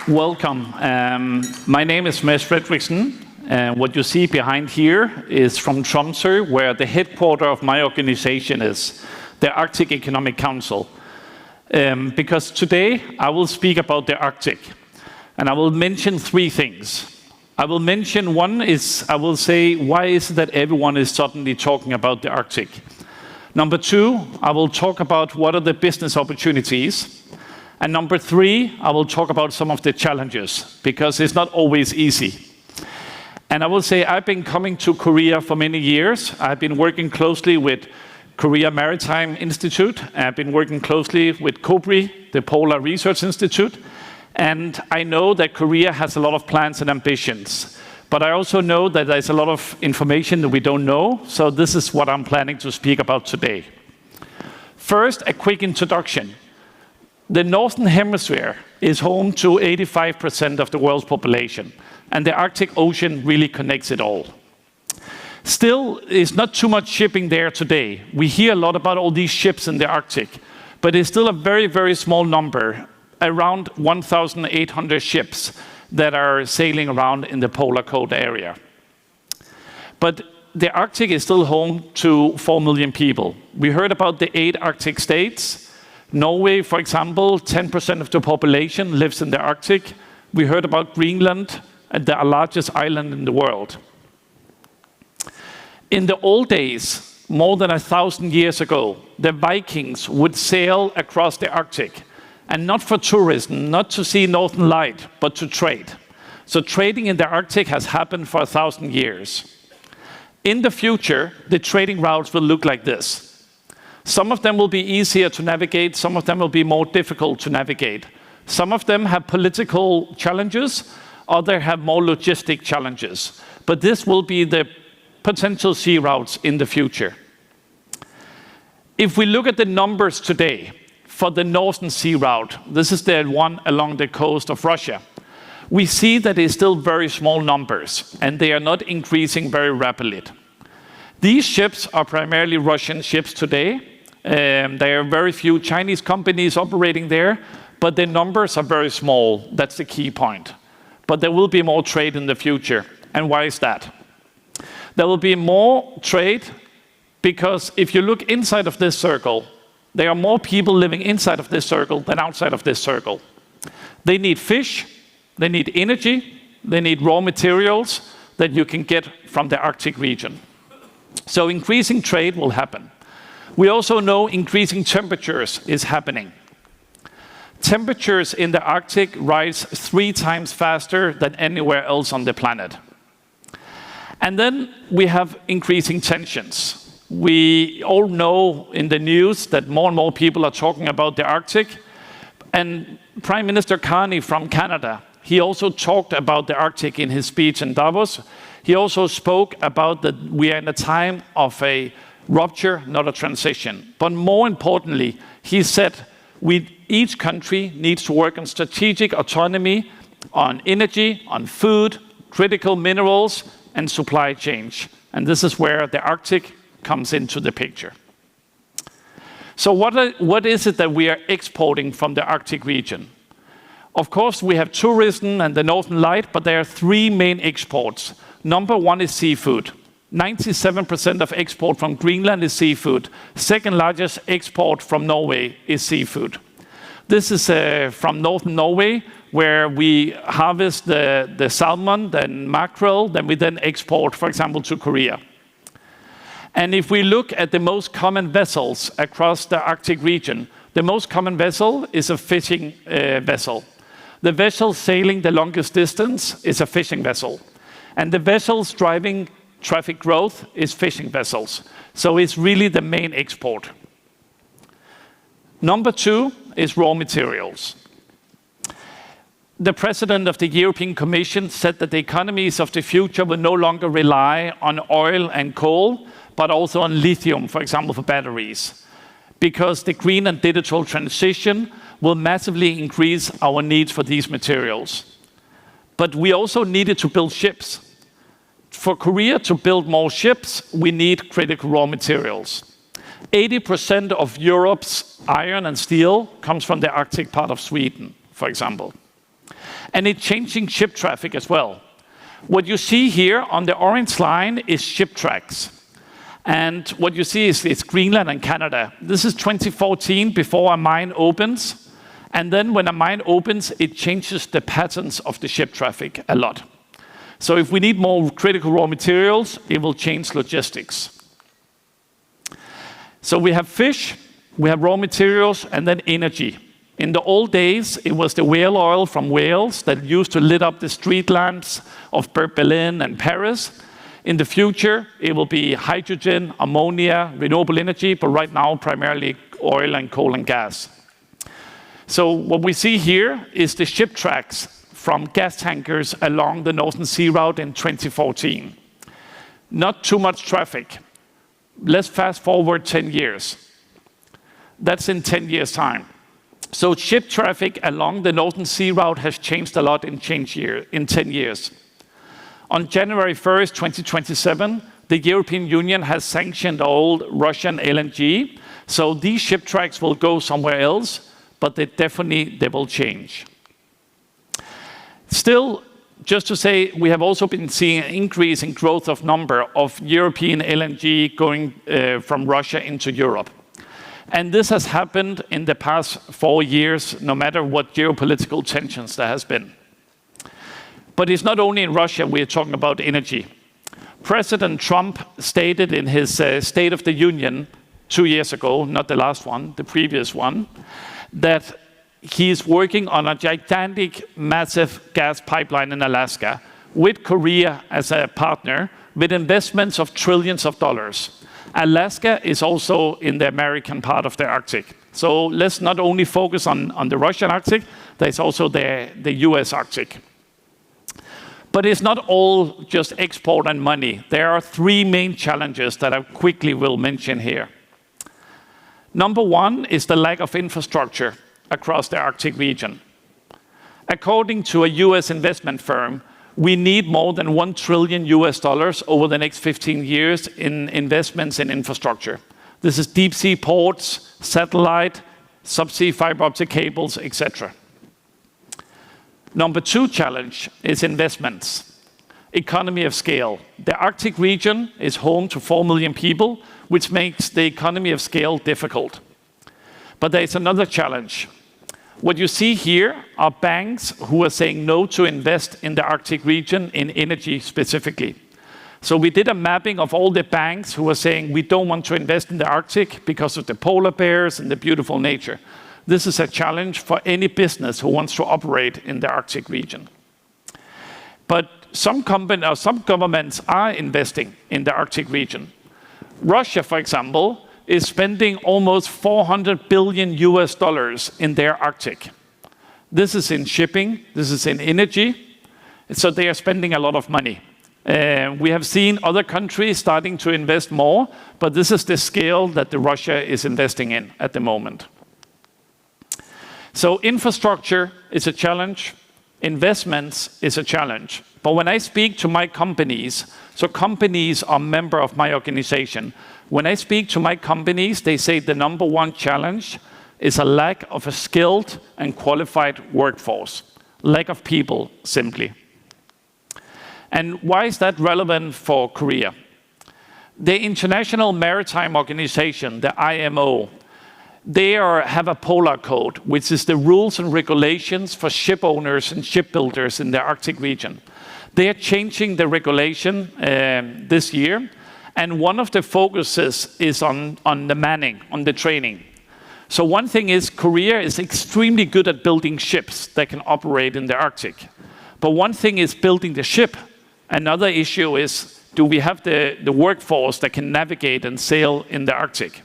Welcome. My name is Mads Fredriksen. What you see behind here is from Tromsø, where the headquarters of my organization is, the Arctic Economic Council. Because today I will speak about the Arctic, and I will mention three things. I will mention one is, I will say, why is it that everyone is suddenly talking about the Arctic? Number two, I will talk about what are the business opportunities. And number three, I will talk about some of the challenges, because it's not always easy. And I will say I've been coming to Korea for many years. I've been working closely with Korea Maritime Institute. I've been working closely with KOBRI, the Polar Research Institute. And I know that Korea has a lot of plans and ambitions. But I also know that there's a lot of information that we don't know. So this is what I'm planning to speak about today. First, a quick introduction. The Northern Hemisphere is home to 85% of the world's population, and the Arctic Ocean really connects it all. Still, there's not too much shipping there today. We hear a lot about all these ships in the Arctic, but it's still a very, very small number, around 1,800 ships that are sailing around in the polar cold area. But the Arctic is still home to 4 million people. We heard about the 8 Arctic states. Norway, for example, 10% of the population lives in the Arctic. We heard about Greenland, the largest island in the world. In the old days, more than 1,000 years ago, the Vikings would sail across the Arctic, and not for tourism, not to see Northern Light, but to trade. So trading in the Arctic has happened for 1,000 years. In the future, the trading routes will look like this. Some of them will be easier to navigate, some of them will be more difficult to navigate. Some of them have political challenges, others have more logistic challenges. But this will be the potential sea routes in the future. If we look at the numbers today for the Northern Sea route, this is the one along the coast of Russia, we see that it's still very small numbers, and they are not increasing very rapidly. These ships are primarily Russian ships today. There are very few Chinese companies operating there, but the numbers are very small. That's the key point. But there will be more trade in the future. And why is that? There will be more trade because if you look inside of this circle, there are more people living inside of this circle than outside of this circle. They need fish, they need energy, they need raw materials that you can get from the Arctic region. So increasing trade will happen. We also know increasing temperatures is happening. Temperatures in the Arctic rise 3 times faster than anywhere else on the planet. And then we have increasing tensions. We all know in the news that more and more people are talking about the Arctic. And Prime Minister Carney from Canada, he also talked about the Arctic in his speech in Davos. He also spoke about that we are in a time of a rupture, not a transition. But more importantly, he said each country needs to work on strategic autonomy, on energy, on food, critical minerals, and supply chain. And this is where the Arctic comes into the picture. So what is it that we are exporting from the Arctic region? Of course, we have tourism and the Northern Light, but there are 3 main exports. Number 1 is seafood. 97% of export from Greenland is seafood. Second largest export from Norway is seafood. This is from northern Norway, where we harvest the salmon, then mackerel, then we export, for example, to Korea. And if we look at the most common vessels across the Arctic region, the most common vessel is a fishing vessel. The vessel sailing the longest distance is a fishing vessel. And the vessels driving traffic growth is fishing vessels. So it's really the main export. Number 2 is raw materials. The president of the European Commission said that the economies of the future will no longer rely on oil and coal, but also on lithium, for example, for batteries. Because the green and digital transition will massively increase our needs for these materials. But we also needed to build ships. For Korea to build more ships, we need critical raw materials. 80% of Europe's iron and steel comes from the Arctic part of Sweden, for example. And it's changing ship traffic as well. What you see here on the orange line is ship tracks. And what you see is it's Greenland and Canada. This is 2014 before a mine opens. And then when a mine opens, it changes the patterns of the ship traffic a lot. So if we need more critical raw materials, it will change logistics. So we have fish, we have raw materials, and then energy. In the old days, it was the whale oil from whales that used to lit up the street lamps of Berlin and Paris. In the future, it will be hydrogen, ammonia, renewable energy, but right now, primarily oil and coal and gas. So what we see here is the ship tracks from gas tankers along the Northern Sea route in 2014. Not too much traffic. Let's fast forward 10 years. That's in 10 years' time. So ship traffic along the Northern Sea route has changed a lot in 10 years. On January 1st, 2027, the European Union has sanctioned all Russian LNG. So these ship tracks will go somewhere else, but they will change. Still, just to say, we have also been seeing an increase in growth of number of European LNG going from Russia into Europe. And this has happened in the past 4 years, no matter what geopolitical tensions there has been. But it's not only in Russia we are talking about energy. President Trump stated in his State of the Union 2 years ago, not the last one, the previous one, that he is working on a gigantic, massive gas pipeline in Alaska with Korea as a partner, with investments of trillions of dollars. Alaska is also in the American part of the Arctic. So let's not only focus on the Russian Arctic, there's also the US Arctic. But it's not all just export and money. There are 3 main challenges that I quickly will mention here. Number 1 is the lack of infrastructure across the Arctic region. According to a US investment firm, we need more than $1 trillion over the next 15 years in investments in infrastructure. This is deep sea ports, satellite, subsea fiber optic cables, etc. Number 2 challenge is investments. Economy of scale. The Arctic region is home to 4 million people, which makes the economy of scale difficult. But there is another challenge. What you see here are banks who are saying no to invest in the Arctic region in energy specifically. So we did a mapping of all the banks who are saying we don't want to invest in the Arctic because of the polar bears and the beautiful nature. This is a challenge for any business who wants to operate in the Arctic region. But some governments are investing in the Arctic region. Russia, for example, is spending almost $400 billion in their Arctic. This is in shipping, this is in energy, so they are spending a lot of money. We have seen other countries starting to invest more, but this is the scale that Russia is investing in at the moment. So infrastructure is a challenge, investments is a challenge. But when I speak to my companies, so companies are members of my organization, when I speak to my companies, they say the number 1 challenge is a lack of a skilled and qualified workforce, lack of people, simply. And why is that relevant for Korea? The International Maritime Organization, the IMO, they have a polar code, which is the rules and regulations for ship owners and shipbuilders in the Arctic region. They are changing the regulation this year, and one of the focuses is on the manning, on the training. So one thing is Korea is extremely good at building ships that can operate in the Arctic. But one thing is building the ship. Another issue is, do we have the workforce that can navigate and sail in the Arctic?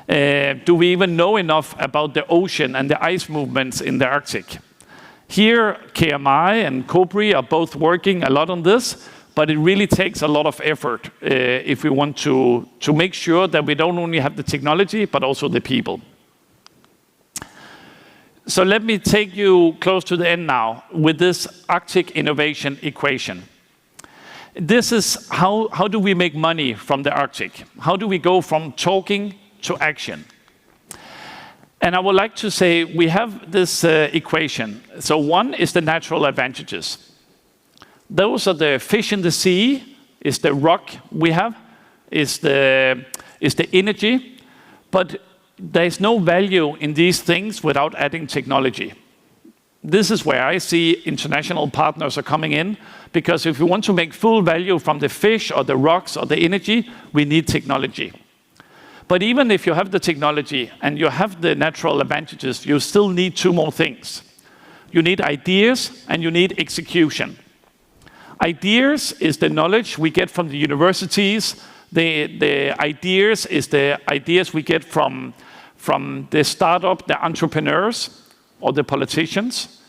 Do we even know enough about the ocean and the ice movements in the Arctic? Here, KMI and Kobri are both working a lot on this, but it really takes a lot of effort if we want to make sure that we don't only have the technology, but also the people. So let me take you close to the end now with this Arctic innovation equation. This is how do we make money from the Arctic? How do we go from talking to action? And I would like to say we have this equation. So one is the natural advantages. Those are the fish in the sea, is the rock we have, is the energy. But there is no value in these things without adding technology. This is where I see international partners are coming in, because if we want to make full value from the fish or the rocks or the energy, we need technology. But even if you have the technology and you have the natural advantages, you still need two more things. You need ideas and you need execution. Ideas is the knowledge we get from the universities. The ideas is the ideas we get from the startup, the entrepreneurs, or the politicians.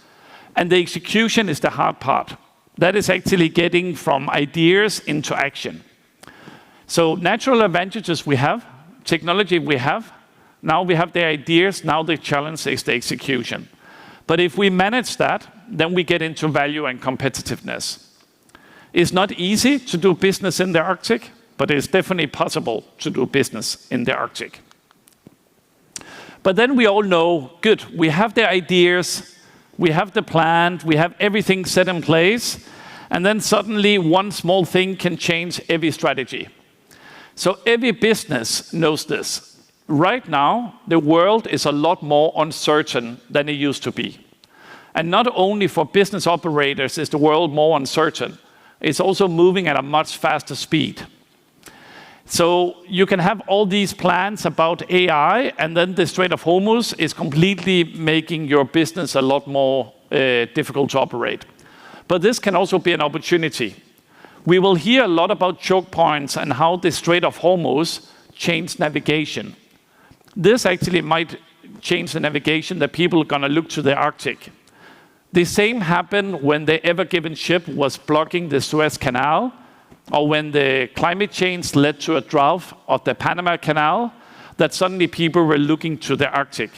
And the execution is the hard part. That is actually getting from ideas into action. So natural advantages we have, technology we have, now we have the ideas, now the challenge is the execution. But if we manage that, then we get into value and competitiveness. It's not easy to do business in the Arctic, but it's definitely possible to do business in the Arctic. But then we all know, good, we have the ideas, we have the plan, we have everything set in place, and then suddenly one small thing can change every strategy. So every business knows this. Right now, the world is a lot more uncertain than it used to be. And not only for business operators is the world more uncertain, it's also moving at a much faster speed. So you can have all these plans about AI, and then the Strait of Hormuz is completely making your business a lot more difficult to operate. But this can also be an opportunity. We will hear a lot about choke points and how the Strait of Hormuz changed navigation. This actually might change the navigation that people are going to look to the Arctic. The same happened when the Ever Given ship was blocking the Suez Canal, or when the climate change led to a drought of the Panama Canal, that suddenly people were looking to the Arctic.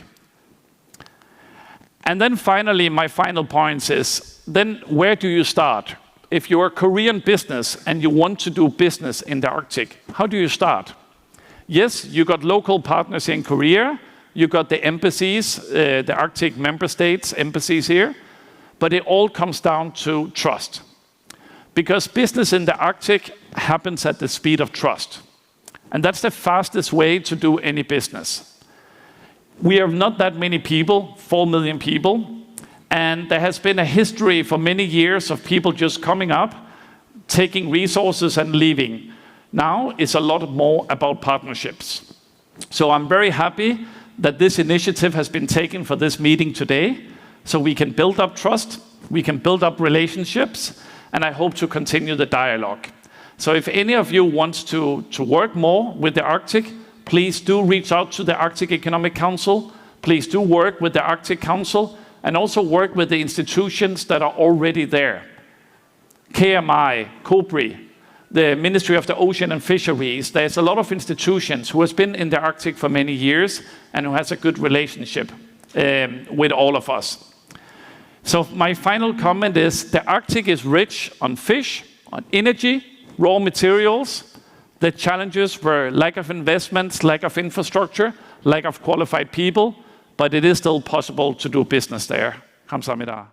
And then finally, my final point is, then where do you start? If you're a Korean business and you want to do business in the Arctic, how do you start? Yes, you got local partners in Korea, you got the embassies, the Arctic member states, embassies here, but it all comes down to trust. Because business in the Arctic happens at the speed of trust. And that's the fastest way to do any business. We are not that many people, 4 million people, and there has been a history for many years of people just coming up, taking resources and leaving. Now it's a lot more about partnerships. So I'm very happy that this initiative has been taken for this meeting today, so we can build up trust, we can build up relationships, and I hope to continue the dialogue. So if any of you want to work more with the Arctic, please do reach out to the Arctic Economic Council. Please do work with the Arctic Council, and also work with the institutions that are already there. KMI, COPRI, the Ministry of the Ocean and Fisheries. There's a lot of institutions who has been in the Arctic for many years and who has a good relationship with all of us. So my final comment is the Arctic is rich on fish, on energy, raw materials. The challenges were lack of investments, lack of infrastructure, lack of qualified people, but it is still possible to do business there. 감사합니다.